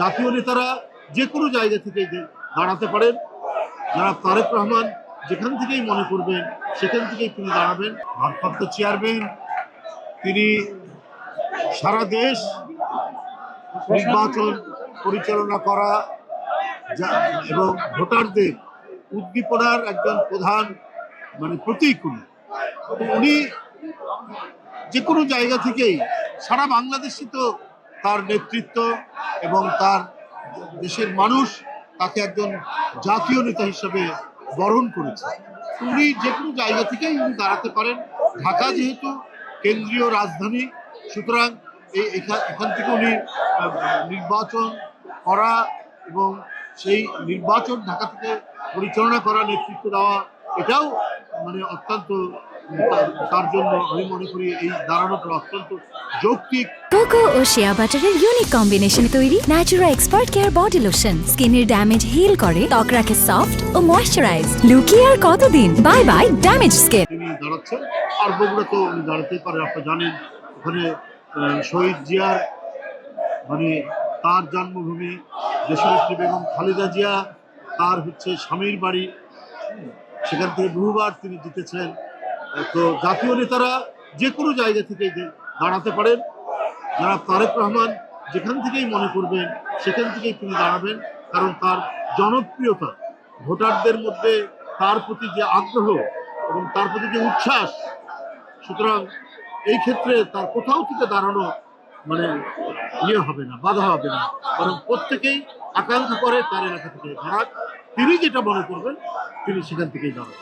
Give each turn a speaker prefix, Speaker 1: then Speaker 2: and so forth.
Speaker 1: জাতীয় নেতারা যে কোনো জায়গা থেকে দাঁড়াতে পারেন। জনাব তারেক রহমান যেখান থেকেই মনে করবেন সেখান থেকেই তিনি দাঁড়াবেন। ভারপ্রাপ্ত চেয়ারম্যান তিনি সারা দেশ নির্বাচন পরিচালনা করা এবং ভোটারদের উদ্দীপনার একজন প্রধান প্রতীক উনি যে কোনো জায়গা থেকেই সারা বাংলাদেশে তো তার নেতৃত্ব এবং তার দেশের মানুষ তাকে একজন জাতীয় নেতা হিসেবে বরণ করেছে। উনি যে কোনো জায়গা থেকেই উনি দাঁড়াতে পারেন। ঢাকা যেহেতু কেন্দ্রীয় রাজধানী, সুতরাং এখান থেকে উনি নির্বাচন করা এবং সেই নির্বাচন ঢাকা থেকে পরিচালনা করা, নেতৃত্ব দেওয়া, এটাও অত্যন্ত তার জন্য আমি মনে করি এই দাঁড়ানোটা অত্যন্ত যৌক্তিক।
Speaker 2: কোকো ও শিয়া বাটারের ইউনিক কম্বিনেশনে তৈরি Natura expert care body lotion স্কিনের ড্যামেজ হিল করে, ত্বক রাখে সফট ও ময়েশ্চারাইজড। লুকিয়ে আর কতদিন, বাই বাই ড্যামেজ স্কিন।
Speaker 1: তিনি দাঁড়াচ্ছেন আর বগুড়াতেও উনি দাঁড়াতেই পারে। আপনারা জানেন ওখানে শহীদ জিয়ার তার জন্মভূমি, দেশনেত্রী বেগম খালেদা জিয়া তার স্বামীর বাড়ি, সেখান থেকে বহুবার তিনি জিতেছেন। তো জাতীয় নেতারা যে কোনো জায়গা থেকে দাঁড়াতে পারেন। জনাব তারেক রহমান যেখান থেকেই মনে করবেন সেখান থেকেই তিনি দাঁড়াবেন, কারণ তার জনপ্রিয়তা, ভোটারদের মধ্যে তার প্রতি যে আগ্রহ এবং তার প্রতি যে উচ্ছ্বাস, সুতরাং এই ক্ষেত্রে তার কোথাও থেকে দাঁড়ানো হবে না, বাধা হবে না, কারণ প্রত্যেকেই আকাঙ্ক্ষা করে তার এলাকা থেকে দাঁড়াক। তিনি যেটা মনে করবেন তিনি সেখান থেকেই দাঁড়াবেন।